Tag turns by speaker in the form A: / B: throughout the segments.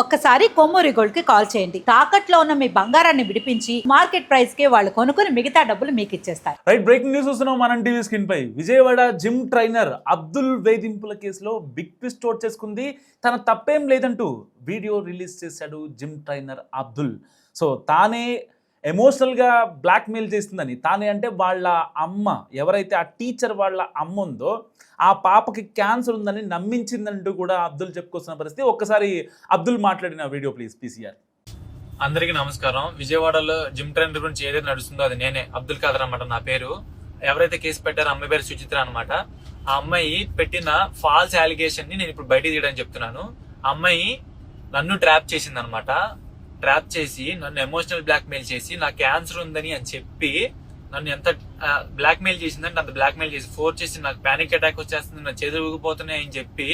A: ఒక్కసారి కొమ్మూరి గోల్డ్ కి కాల్ చేయండి. తాకట్లో ఉన్న మీ బంగారాన్ని విడిపించి మార్కెట్ ప్రైస్ కి వాళ్ళు కొనుక్కుని మిగతా డబ్బులు మీకు ఇచ్చేస్తారు.
B: రైట్, బ్రేకింగ్ న్యూస్ చూస్తున్నాం మనం టీవీ స్క్రీన్ పై. విజయవాడ జిమ్ ట్రైనర్ అబ్దుల్ వేధింపుల కేసులో బిగ్ ట్విస్ట్ చోటు చేసుకుంది. తన తప్పేం లేదంటూ వీడియో రిలీజ్ చేశాడు జిమ్ ట్రైనర్ అబ్దుల్. సో తానే ఎమోషనల్గా బ్లాక్మెయిల్ చేస్తుందని, తానే అంటే వాళ్ళ అమ్మ, ఎవరైతే ఆ టీచర్ వాళ్ళ అమ్మ ఉందో ఆ పాపకి క్యాన్సర్ ఉందని నమ్మించిందంటూ కూడా అబ్దుల్ చెప్పుకొస్తున్న పరిస్థితి. ఒక్కసారి అబ్దుల్ మాట్లాడిన వీడియో ప్లీజ్ పీసీఆర్.
C: అందరికీ నమస్కారం. విజయవాడలో జిమ్ ట్రైనర్ గురించి ఏదైతే నడుస్తుందో అది నేనే, అబ్దుల్ ఖాదర్ అనమాట నా పేరు. ఎవరైతే కేసు పెట్టారో అమ్మాయి పేరు సుచిత్ర అనమాట. ఆ అమ్మాయి పెట్టిన ఫాల్స్ అలిగేషన్ ని నేను ఇప్పుడు బయట తీయడానికి చెప్తున్నాను. ఆ అమ్మాయి నన్ను ట్రాప్ చేసింది అనమాట. ట్రాప్ చేసి నన్ను ఎమోషనల్ బ్లాక్మెయిల్ చేసి నా క్యాన్సర్ ఉందని అని చెప్పి నన్ను ఎంత బ్లాక్మెయిల్ చేసిందంటే అంత బ్లాక్మెయిల్ చేసి ఫోర్స్ చేసి నాకు పానిక్ అటాక్ వచ్చేస్తుంది, నా చేతులు ఊగిపోతున్నాయి అని చెప్పి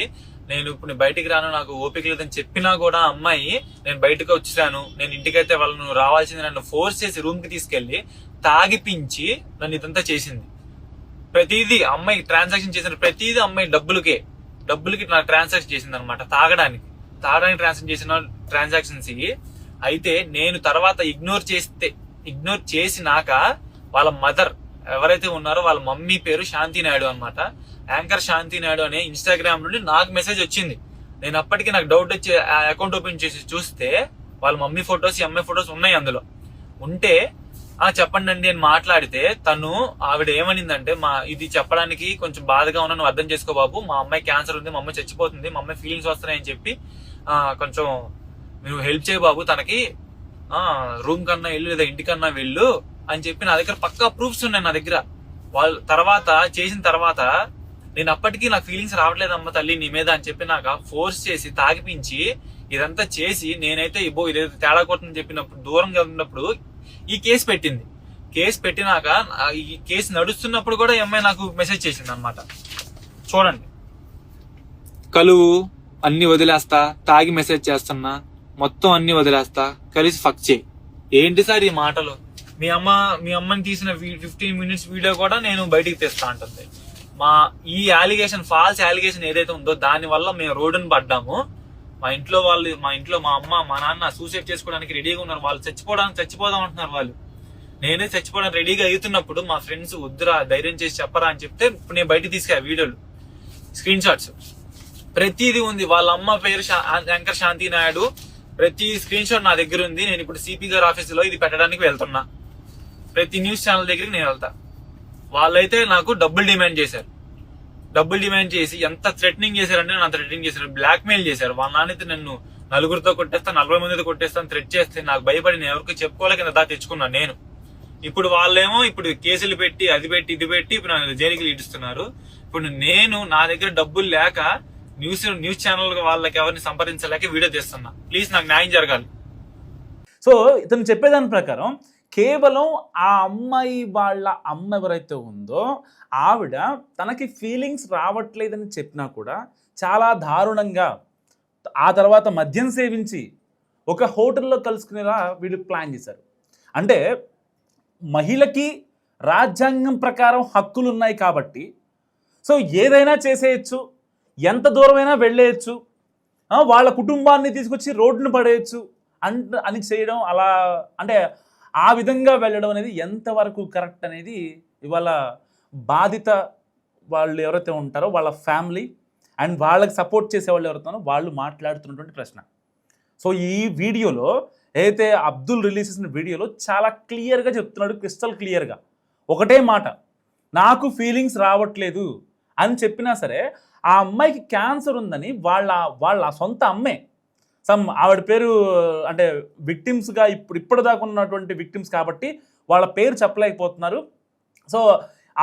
C: నేను ఇప్పుడు బయటికి రాను, నాకు ఓపిక లేదని చెప్పినా కూడా అమ్మాయి నేను బయటకు వచ్చాను, నేను ఇంటికైతే వాళ్ళను రావాల్సింది నన్ను ఫోర్స్ చేసి రూమ్ కి తీసుకెళ్లి తాగిపించి నన్ను ఇదంతా చేసింది. ప్రతిదీ అమ్మాయి ట్రాన్సాక్షన్ చేసిన ప్రతిదీ అమ్మాయి డబ్బులకి నాకు ట్రాన్సాక్షన్ చేసింది అనమాట. తాగడానికి ట్రాన్సాక్షన్ చేసిన ట్రాన్సాక్షన్స్. అయితే నేను తర్వాత ఇగ్నోర్ చేసినాక వాళ్ళ మదర్ ఎవరైతే ఉన్నారో వాళ్ళ మమ్మీ పేరు శాంతి నాయుడు అనమాట. యాంకర్ శాంతి నాయుడు అనే ఇన్స్టాగ్రామ్ నుండి నాకు మెసేజ్ వచ్చింది. నేను అప్పటికి నాకు డౌట్ వచ్చి ఆ అకౌంట్ ఓపెన్ చేసి చూస్తే వాళ్ళ మమ్మీ ఫొటోస్, ఈ అమ్మాయి ఫొటోస్ ఉన్నాయి అందులో. ఉంటే చెప్పండి అండి అని మాట్లాడితే ఆవిడ ఏమనిందంటే, ఇది చెప్పడానికి కొంచెం బాధగా ఉన్నా, నువ్వు అర్థం చేసుకో బాబు, మా అమ్మాయి క్యాన్సర్ ఉంది, మా అమ్మాయి చచ్చిపోతుంది, మా అమ్మాయి ఫీలింగ్స్ వస్తున్నాయని చెప్పి కొంచెం నువ్వు హెల్ప్ చేయ బాబు, తనకి రూమ్ కన్నా వెళ్ళు లేదా ఇంటికన్నా వెళ్ళు అని చెప్పి నా దగ్గర పక్కా ప్రూఫ్స్ ఉన్నాయి నా దగ్గర. వాళ్ళు చేసిన తర్వాత నేను అప్పటికీ నాకు ఫీలింగ్స్ రావట్లేదమ్మ తల్లి నీ మీద అని చెప్పి నాకు ఫోర్స్ చేసి తాగిపించి ఇదంతా చేసి నేనైతే ఇదేదో తేడా కొట్టని చెప్పినప్పుడు దూరంగా ఉన్నప్పుడు ఈ కేసు పెట్టింది. కేసు పెట్టినాక ఈ కేసు నడుస్తున్నప్పుడు కూడా అమ్మాయి నాకు మెసేజ్ చేసింది అనమాట. చూడండి, కలువు అన్ని వదిలేస్తా, తాగి మెసేజ్ చేస్తున్నా, మొత్తం అన్ని వదిలేస్తా, కలిసి ఫక్ చేయి. ఏంటి సార్ ఈ మాటలు? మీ అమ్మని తీసిన 15 మినిట్స్ వీడియో కూడా నేను బయటికి తెస్తా అంటుంది. ఈ అలిగేషన్, ఫాల్స్ అలిగేషన్ ఏదైతే ఉందో దాని వల్ల మేము రోడ్డును పడ్డాము. మా ఇంట్లో మా అమ్మ మా నాన్న సూసైడ్ చేసుకోవడానికి రెడీగా ఉన్నారు. వాళ్ళు చచ్చిపోదాం అంటున్నారు. వాళ్ళు నేనే చచ్చిపోవడానికి రెడీగా అవుతున్నప్పుడు మా ఫ్రెండ్స్ వద్దురా, ధైర్యం చేసి చెప్పరా అని చెప్తే ఇప్పుడు నేను బయటకు తీసుకురా వీడియోలు, స్క్రీన్ షాట్స్ ప్రతిదీ ఉంది. వాళ్ళ అమ్మ పేరు యాంకర్ శాంతి నాయుడు, ప్రతి స్క్రీన్ షాట్ నా దగ్గర ఉంది. నేను ఇప్పుడు సిపి గారి ఆఫీస్ లో ఇది పెట్టడానికి వెళ్తున్నా. ప్రతి న్యూస్ ఛానల్ దగ్గరికి నేను వెళ్తా. వాళ్ళైతే నాకు డబ్బులు డిమాండ్ చేసి ఎంత థ్రెటనింగ్ చేశారంటే అంత థ్రెటనింగ్ చేశారు, బ్లాక్ మెయిల్ చేశారు. వాళ్ళ నాన్నైతే నన్ను నలుగురితో కొట్టేస్తా, 40 మందితో కొట్టేస్తాను థ్రెట్ చేస్తే నాకు భయపడి నేను ఎవరికి చెప్పుకోలేక దా తెచ్చుకున్నాను నేను. ఇప్పుడు వాళ్ళేమో కేసులు పెట్టి అది పెట్టి ఇది పెట్టి ఇప్పుడు నాకు జైలుకి ఇడుస్తున్నారు. ఇప్పుడు నా దగ్గర డబ్బులు లేక న్యూస్ ఛానల్ వాళ్ళకి ఎవరిని సంప్రదించలేక వీడియో తీస్తున్నా. ప్లీజ్ నాకు న్యాయం జరగాలి.
B: సో ఇతను చెప్పేదాని ప్రకారం కేవలం ఆ అమ్మాయి వాళ్ళ అమ్మ ఎవరైతే ఉందో ఆవిడ తనకి ఫీలింగ్స్ రావట్లేదని చెప్పినా కూడా చాలా దారుణంగా ఆ తర్వాత మద్యం సేవించి ఒక హోటల్లో కలుసుకునేలా వీళ్ళు ప్లాన్ చేశారు. అంటే మహిళకి రాజ్యాంగం ప్రకారం హక్కులు ఉన్నాయి కాబట్టి సో ఏదైనా చేసేయచ్చు, ఎంత దూరమైనా వెళ్ళేయచ్చు, వాళ్ళ కుటుంబాన్ని తీసుకొచ్చి రోడ్డును పడేయచ్చు అని చేయడం, అలా అంటే ఆ విధంగా వెళ్ళడం అనేది ఎంతవరకు కరెక్ట్ అనేది ఇవాళ బాధిత వాళ్ళు ఎవరైతే ఉంటారో వాళ్ళ ఫ్యామిలీ అండ్ వాళ్ళకి సపోర్ట్ చేసే వాళ్ళు ఎవరైతే వాళ్ళు మాట్లాడుతున్నటువంటి ప్రశ్న. సో ఈ వీడియోలో ఏదైతే అబ్దుల్ రిలీజ్ చేసిన వీడియోలో చాలా క్లియర్గా చెప్తున్నాడు, క్రిస్టల్ క్లియర్గా ఒకటే మాట, నాకు ఫీలింగ్స్ రావట్లేదు అని చెప్పినా సరే ఆ అమ్మాయికి క్యాన్సర్ ఉందని వాళ్ళ సొంత అమ్మే, ఆవిడ పేరు అంటే విక్టిమ్స్గా ఇప్పటిదాకా ఉన్నటువంటి విక్టిమ్స్ కాబట్టి వాళ్ళ పేరు చెప్పలేకపోతున్నారు. సో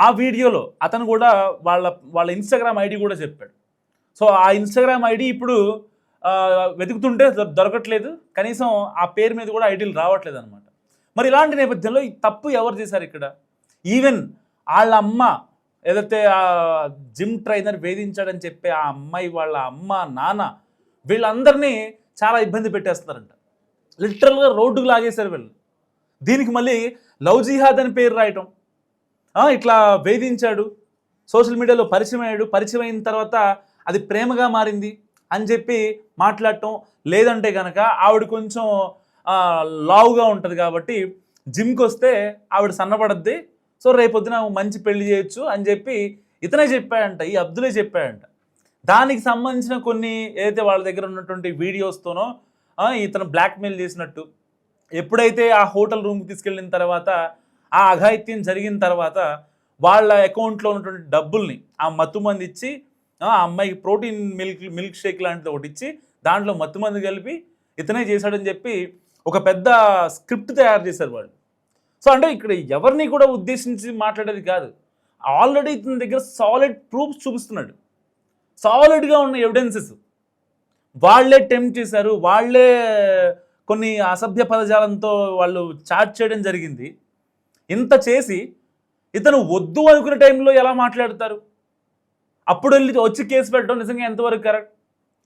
B: ఆ వీడియోలో అతను కూడా వాళ్ళ ఇన్స్టాగ్రామ్ ఐడి కూడా చెప్పాడు. సో ఆ ఇన్స్టాగ్రామ్ ఐడి ఇప్పుడు వెతుకుతుంటే దొరకట్లేదు, కనీసం ఆ పేరు మీద కూడా ఐడీలు రావట్లేదు అనమాట. మరి ఇలాంటి నేపథ్యంలో ఈ తప్పు ఎవరు చేశారు ఇక్కడ? ఈవెన్ వాళ్ళ అమ్మ ఏదైతే ఆ జిమ్ ట్రైనర్ వేధించాడని చెప్పే ఆ అమ్మాయి వాళ్ళ అమ్మ నాన్న వీళ్ళందరినీ చాలా ఇబ్బంది పెట్టేస్తున్నారంట. లిటరల్గా రోడ్డుకు లాగేశారు వీళ్ళు. దీనికి మళ్ళీ లవ్ జిహాద్ అని పేరు రాయటం, ఇట్లా వేధించాడు, సోషల్ మీడియాలో పరిచయం అయిన తర్వాత అది ప్రేమగా మారింది, అని చెప్పి మాట్లాడటం. లేదంటే కనుక ఆవిడ కొంచెం లావుగా ఉంటుంది కాబట్టి జిమ్కి వస్తే ఆవిడ సన్నపడద్ది, సో రేపొద్దున మంచి పెళ్లి చేయొచ్చు అని చెప్పి ఇతనే చెప్పాడంట, ఈ అబ్దులే చెప్పాడంట. దానికి సంబంధించిన కొన్ని ఏదైతే వాళ్ళ దగ్గర ఉన్నటువంటి వీడియోస్తోనో ఇతను బ్లాక్మెయిల్ చేసినట్టు, ఎప్పుడైతే ఆ హోటల్ రూమ్కి తీసుకెళ్ళిన తర్వాత ఆ అఘాయిత్యం జరిగిన తర్వాత వాళ్ళ అకౌంట్లో ఉన్నటువంటి డబ్బుల్ని ఆ మత్తుమంది ఇచ్చి ఆ అమ్మాయికి ప్రోటీన్ మిల్క్ షేక్ లాంటిది ఒకటి ఇచ్చి దాంట్లో మత్తుమంది కలిపి ఇతనే చేశాడని చెప్పి ఒక పెద్ద స్క్రిప్ట్ తయారు చేశారు వాళ్ళు. సో అంటే ఇక్కడ ఎవరిని కూడా ఉద్దేశించి మాట్లాడేది కాదు. ఆల్రెడీ ఇతని దగ్గర సాలిడ్ ప్రూఫ్స్ చూపిస్తున్నాడు, సాలిడ్గా ఉన్న ఎవిడెన్సెస్. వాళ్ళే టెంప్ట్ చేశారు, వాళ్ళే కొన్ని అసభ్య పదజాలంతో వాళ్ళు చాట్ చేయడం జరిగింది. ఇంత చేసి ఇతను వద్దు అనుకునే టైంలో ఎలా మాట్లాడతారు? అప్పుడు వెళ్ళి వచ్చి కేసు పెట్టడం నిజంగా ఎంతవరకు కరెక్ట్?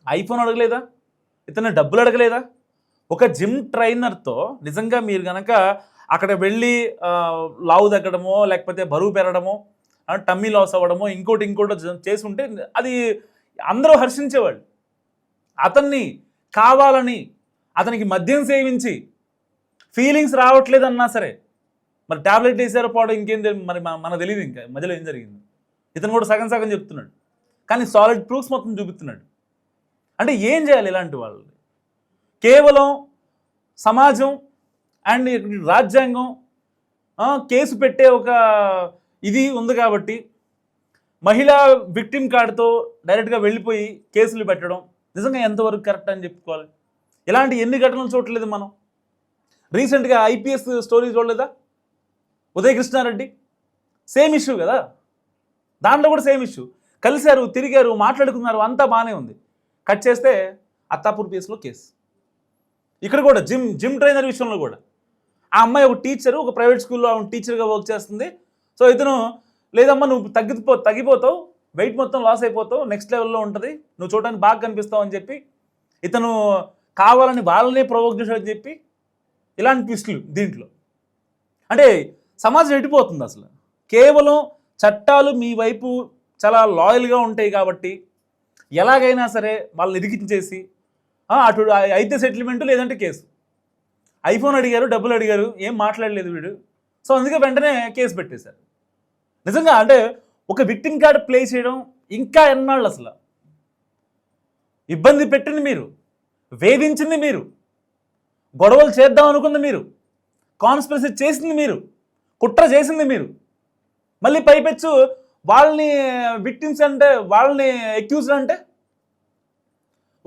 B: ఐఫోన్ అడగలేదా? ఇతను డబ్బులు అడగలేదా? ఒక జిమ్ ట్రైనర్తో నిజంగా మీరు కనుక అక్కడ వెళ్ళి లావు తగ్గడమో లేకపోతే బరువు పెరగడమో టమ్మీ లాస్ అవ్వడమో ఇంకోటి చేసి ఉంటే అది అందరూ హర్షించేవాళ్ళు. అతన్ని కావాలని అతనికి మద్యం సేవించి ఫీలింగ్స్ రావట్లేదన్నా సరే, మరి ట్యాబ్లెట్ వేసారో పోవడం ఇంకేం మరి మనకు తెలియదు ఇంకా మధ్యలో ఏం జరిగింది. ఇతను కూడా సగం సగం చెప్తున్నాడు, కానీ సాలిడ్ ప్రూఫ్స్ మొత్తం చూపిస్తున్నాడు. అంటే ఏం చేయాలి ఇలాంటి వాళ్ళు? కేవలం సమాజం అండ్ రాజ్యాంగం కేసు పెట్టే ఒక ఇది ఉంది కాబట్టి మహిళా విక్టిమ్ కార్డుతో డైరెక్ట్గా వెళ్ళిపోయి కేసులు పెట్టడం నిజంగా ఎంతవరకు కరెక్ట్ అని చెప్పుకోవాలి. ఇలాంటి ఎన్ని ఘటనలు చూడలేదు మనం. రీసెంట్గా ఐపీఎస్ స్టోరీ చూడలేదా? ఉదయ్ కృష్ణారెడ్డి సేమ్ ఇష్యూ కదా, దాంట్లో కూడా సేమ్ ఇష్యూ. కలిశారు, తిరిగారు, మాట్లాడుకున్నారు, అంతా బాగానే ఉంది. కట్ చేస్తే అత్తాపూర్ పిఎస్లో కేసు. ఇక్కడ కూడా జిమ్ ట్రైనర్ విషయంలో కూడా ఆ అమ్మాయి ఒక టీచరు, ఒక ప్రైవేట్ స్కూల్లో టీచర్గా వర్క్ చేస్తుంది. సో ఇతను లేదమ్మా నువ్వు తగ్గిపోతావు, వెయిట్ మొత్తం లాస్ అయిపోతావు, నెక్స్ట్ లెవెల్లో ఉంటుంది, నువ్వు చూడడానికి బాగా కనిపిస్తావు అని చెప్పి ఇతను కావాలని వాళ్ళనే ప్రొవోక్ చేశాడని చెప్పి ఇలాంటి ట్విస్టులు దీంట్లో. అంటే సమాజం ఎడిపోతుంది అసలు. కేవలం చట్టాలు మీ వైపు చాలా లాయల్గా ఉంటాయి కాబట్టి ఎలాగైనా సరే వాళ్ళని ఇరికించేసి అటు అయితే సెటిల్మెంటు లేదంటే కేసు. ఐఫోన్ అడిగారు, డబ్బులు అడిగారు, ఏం మాట్లాడలేదు వీడు, సో అందుకే వెంటనే కేసు పెట్టేశారు. నిజంగా అంటే ఒక విక్టిమ్ కార్డు ప్లే చేయడం ఇంకా ఎన్నాళ్ళు? అసలు ఇబ్బంది పెట్టింది మీరు, వేధించింది మీరు, గొడవలు చేద్దాం అనుకుంది మీరు, కాన్స్పిరసీ చేసింది మీరు, కుట్ర చేసింది మీరు. మళ్ళీ పైపెచ్చు వాళ్ళని విక్టిమ్స్ అంటే, వాళ్ళని అక్యూజ్డ్ అంటే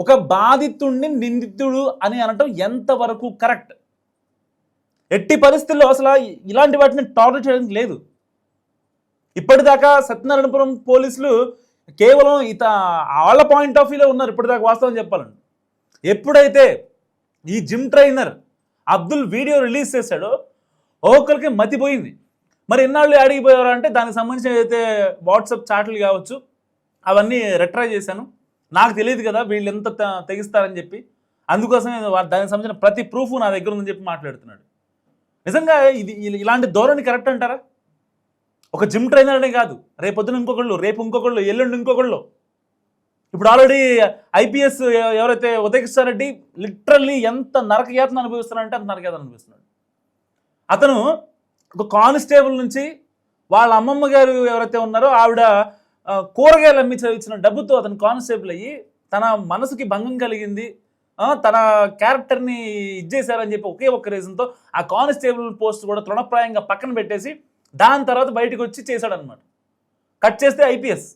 B: ఒక బాధితుడిని నిందితుడు అని అనటం ఎంతవరకు కరెక్ట్? ఎట్టి పరిస్థితుల్లో అసలు ఇలాంటి వాటిని టాలరేట్ చేయడానికి లేదు. ఇప్పటిదాకా సత్యనారాయణపురం పోలీసులు కేవలం వాళ్ళ పాయింట్ ఆఫ్ వ్యూలో ఉన్నారు ఇప్పటిదాకా, వాస్తవం చెప్పాలండి. ఎప్పుడైతే ఈ gym trainer Abdul video release చేశాడో ఒక్కొక్కరికి మతిపోయింది. మరి ఎన్నాళ్ళు అడిగిపోయారు అంటే దానికి సంబంధించిన ఏదైతే వాట్సాప్ చాట్లు కావచ్చు అవన్నీ రిట్రై చేశాను. నాకు తెలియదు కదా వీళ్ళు ఎంత తెగిస్తారని చెప్పి, అందుకోసమే దానికి సంబంధించిన ప్రతి ప్రూఫ్ నా దగ్గర ఉందని చెప్పి మాట్లాడుతున్నాడు. నిజంగా ఇలాంటి ధోరణి కరెక్ట్ అంటారా? ఒక జిమ్ ట్రైనర్ అనే కాదు, రేపొద్దున ఇంకొకళ్ళు, రేపు ఇంకొకళ్ళు, ఎల్లుండి ఇంకొకళ్ళు. ఇప్పుడు ఆల్రెడీ ఐపీఎస్ ఎవరైతే ఉదయకృష్ణారెడ్డి లిటరల్లీ ఎంత నరకయాతన అనుభవిస్తున్నారంటే అంత నరకయాతన అనుభవిస్తున్నాడు. అతను ఒక కానిస్టేబుల్ నుంచి వాళ్ళ అమ్మమ్మ గారు ఎవరైతే ఉన్నారో ఆవిడ కూరగాయలు అమ్మి చదివించిన డబ్బుతో అతను కానిస్టేబుల్ అయ్యి తన మనసుకి భంగం కలిగింది, తన క్యారెక్టర్ని ఇచ్చేశారని చెప్పి ఒకే ఒక్క రీజన్తో ఆ కానిస్టేబుల్ పోస్ట్ కూడా తృణప్రాయంగా పక్కన పెట్టేసి దాని తర్వాత బయటకు వచ్చి చేశాడనమాట. కట్ చేస్తే ఐపీఎస్.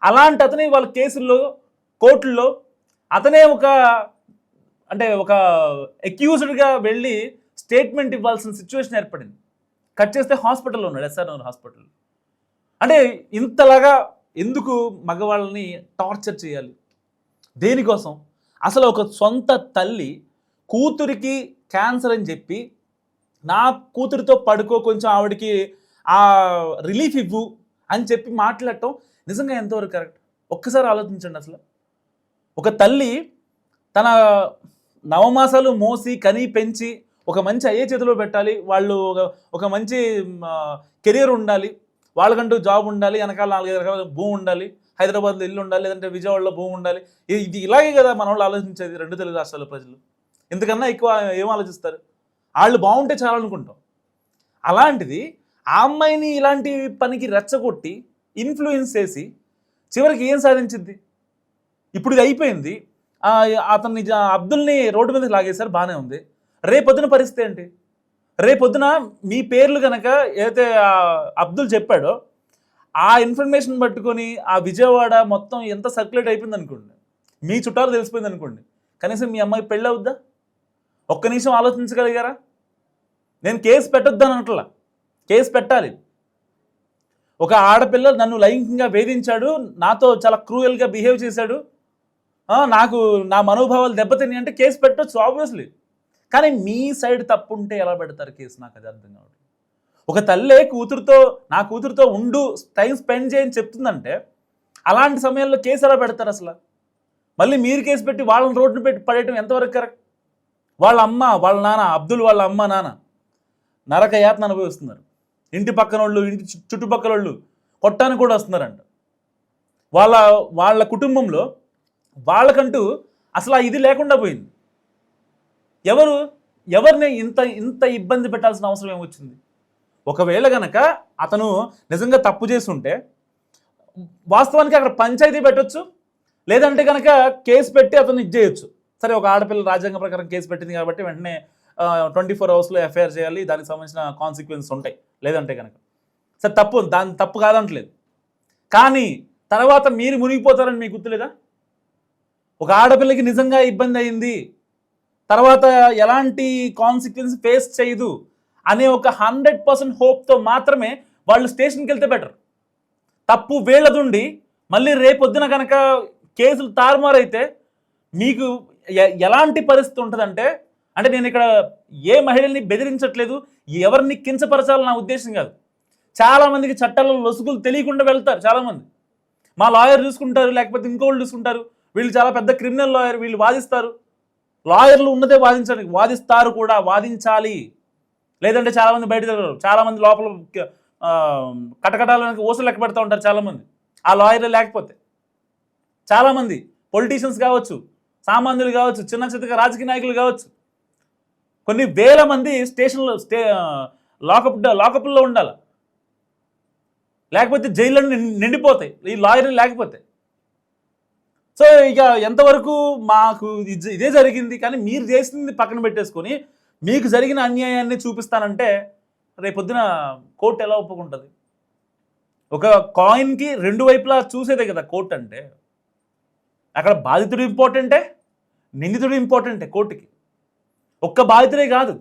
B: అలాంటి అతని వాళ్ళ కేసుల్లో కోర్టుల్లో అతనే ఒక అక్యూజ్డ్గా వెళ్ళి స్టేట్మెంట్ ఇవ్వాల్సిన సిచ్యువేషన్ ఏర్పడింది. కట్ చేస్తే హాస్పిటల్లో ఉన్నాడు, ఎస్ఆర్ఆర్ హాస్పిటల్. అంటే ఇంతలాగా ఎందుకు మగవాళ్ళని టార్చర్ చేయాలి? దేనికోసం? అసలు ఒక సొంత తల్లి కూతురికి క్యాన్సర్ అని చెప్పి నా కూతురితో పడుకో, కొంచెం ఆవిడకి ఆ రిలీఫ్ ఇవ్వు అని చెప్పి మాట్లాడటం నిజంగా ఎంతవరకు కరెక్ట్? ఒక్కసారి ఆలోచించండి. అసలు ఒక తల్లి తన నవమాసాలు మోసి కని పెంచి ఒక మంచి అయ్యే చేతిలో పెట్టాలి, వాళ్ళు ఒక మంచి కెరీర్ ఉండాలి, వాళ్ళకంటూ జాబ్ ఉండాలి, వెనకాల 4-5 రకాల భూమి ఉండాలి, హైదరాబాద్లో ఇల్లు ఉండాలి, లేదంటే విజయవాడలో భూమి ఉండాలి. ఇది ఇలాగే కదా మన వాళ్ళు ఆలోచించేది, 2 తెలుగు రాష్ట్రాల ప్రజలు. ఇంతకన్నా ఎక్కువ ఏం ఆలోచిస్తారు? వాళ్ళు బాగుంటే చాలనుకుంటాం. అలాంటిది ఆ అమ్మాయిని ఇలాంటి పనికి రెచ్చగొట్టి ఇన్ఫ్లుయెన్స్ చేసి చివరికి ఏం సాధించింది? ఇప్పుడు ఇది అయిపోయింది. అతన్ని అబ్దుల్ని రోడ్డు మీదకి లాగేశారు, బాగానే ఉంది. రేపొద్దున పరిస్థితి ఏంటి? రేపొద్దున మీ పేర్లు కనుక ఏదైతే అబ్దుల్ చెప్పాడో ఆ ఇన్ఫర్మేషన్ పట్టుకొని ఆ విజయవాడ మొత్తం ఎంత సర్క్యులేట్ అయిపోయింది అనుకోండి, మీ చుట్టాలు తెలిసిపోయింది అనుకోండి, కనీసం మీ అమ్మాయి పెళ్ళి అవుద్దా? ఒక్క నిమిషం ఆలోచించగలిగారా? నేను కేసు పెట్టొద్దని అనట్లా, కేసు పెట్టాలి. ఒక ఆడపిల్ల నన్ను లైంగికంగా వేధించాడు, నాతో చాలా క్రూయల్గా బిహేవ్ చేశాడు, నాకు నా మనోభావాలు దెబ్బతిని అంటే కేసు పెట్టొచ్చు ఆబ్వియస్లీ. కానీ మీ సైడ్ తప్పు ఉంటే ఎలా పెడతారు కేసు? నాకు అది అర్థం కావట్లేదు. ఒక తల్లే నా కూతురుతో ఉండు, టైం స్పెండ్ చేయని చెప్తుందంటే అలాంటి సమయంలో కేసు ఎలా పెడతారు అసలు? మళ్ళీ మీరు కేసు పెట్టి వాళ్ళని రోడ్డును పెట్టి పడేయటం ఎంతవరకు కరెక్ట్? వాళ్ళ అమ్మ, వాళ్ళ నాన్న, అబ్దుల్ వాళ్ళ అమ్మ నాన్న నరక యాతన అనుభవిస్తున్నారు. ఇంటి పక్కన వాళ్ళు, ఇంటి చుట్టుపక్కల వాళ్ళు కొట్టానికి కూడా వస్తున్నారంట. వాళ్ళ కుటుంబంలో వాళ్ళకంటూ అసలు ఇది లేకుండా పోయింది. ఎవరిని ఇంత ఇబ్బంది పెట్టాల్సిన అవసరం ఏమొచ్చింది? ఒకవేళ గనక అతను నిజంగా తప్పు చేస్తుంటే వాస్తవానికి అక్కడ పంచాయతీ పెట్టొచ్చు, లేదంటే కనుక కేసు పెట్టి అతను ఇది చేయొచ్చు. సరే, ఒక ఆడపిల్ల రాజ్యాంగ ప్రకారం కేసు పెట్టింది కాబట్టి వెంటనే 24 అవర్స్లో ఎఫ్ఐఆర్ చేయాలి, దానికి సంబంధించిన కాన్సిక్వెన్స్ ఉంటాయి. లేదంటే కనుక సరే, దాని తప్పు కాదంటలేదు. కానీ తర్వాత మీరు మునిగిపోతారని మీకు గుర్తులేదా? ఒక ఆడపిల్లకి నిజంగా ఇబ్బంది అయింది, తర్వాత ఎలాంటి కాన్సిక్వెన్స్ ఫేస్ చేయదు అనే ఒక 100% హోప్తో మాత్రమే వాళ్ళు స్టేషన్కి వెళ్తే బెటర్. తప్పు వీళ్ళదుండి మళ్ళీ రేపొద్దున కనుక కేసులు తారుమారైతే మీకు ఎలాంటి పరిస్థితి ఉంటుందంటే, అంటే నేను ఇక్కడ ఏ మహిళల్ని బెదిరించట్లేదు, ఎవరిని కించపరచాలని నా ఉద్దేశం కాదు. చాలామందికి చట్టాలలో లొసుగులు తెలియకుండా వెళ్తారు. చాలామంది మా లాయర్ చూసుకుంటారు, లేకపోతే ఇంకోళ్ళు చూసుకుంటారు, వీళ్ళు చాలా పెద్ద క్రిమినల్ లాయర్, వీళ్ళు వాదిస్తారు. లాయర్లు ఉన్నదే వాదించడానికి, వాదిస్తారు కూడా, వాదించాలి. లేదంటే చాలామంది బయట తిరగరు, చాలామంది లోపల కటకటాలకి ఊసలు లెక్క పెడతా ఉంటారు చాలామంది ఆ లాయర్లు లేకపోతే. చాలామంది పొలిటీషియన్స్ కావచ్చు, సామాన్యులు కావచ్చు, చిన్న చిన్నగా రాజకీయ నాయకులు కావచ్చు, కొన్ని వేల మంది స్టేషన్లో లాకప్లో ఉండాలి, లేకపోతే జైళ్ళని నిండిపోతాయి ఈ లాయర్లు లేకపోతే. సో ఇక ఎంతవరకు మాకు ఇదే జరిగింది, కానీ మీరు చేసింది పక్కన పెట్టేసుకొని మీకు జరిగిన అన్యాయాన్ని చూపిస్తానంటే రేపొద్దున కోర్టు ఎలా ఒప్పుకుంటుంది? ఒక కాయిన్కి 2 వైపులా చూసేదే కదా కోర్టు అంటే. అక్కడ బాధితుడు ఇంపార్టెంటే, నిందితుడు ఇంపార్టెంటే కోర్టుకి. ఒక్క బాధితుడే కాదు,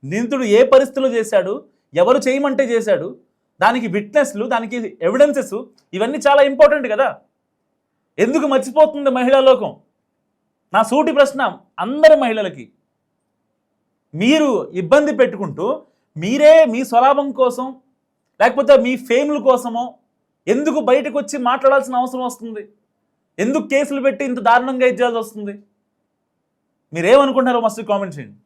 B: నిందితుడు ఏ పరిస్థితిలో చేశాడు, ఎవరు చేయమంటే చేశాడు, దానికి విట్నెస్లు, దానికి ఎవిడెన్సెస్, ఇవన్నీ చాలా ఇంపార్టెంట్ కదా. ఎందుకు మర్చిపోతుంది మహిళా లోకం? నా సూటి ప్రశ్న అందరి మహిళలకి. మీరు ఇబ్బంది పెట్టుకుంటూ మీరే మీ స్వలాభం కోసం లేకపోతే మీ ఫేమ్ల కోసమో ఎందుకు బయటకు వచ్చి మాట్లాడాల్సిన అవసరం వస్తుంది? ఎందుకు కేసులు పెట్టి ఇంత దారుణంగా ఇచ్చేయాల్సి వస్తుంది? మీరేమనుకుంటున్నారో మస్తు కామెంట్ చేయండి.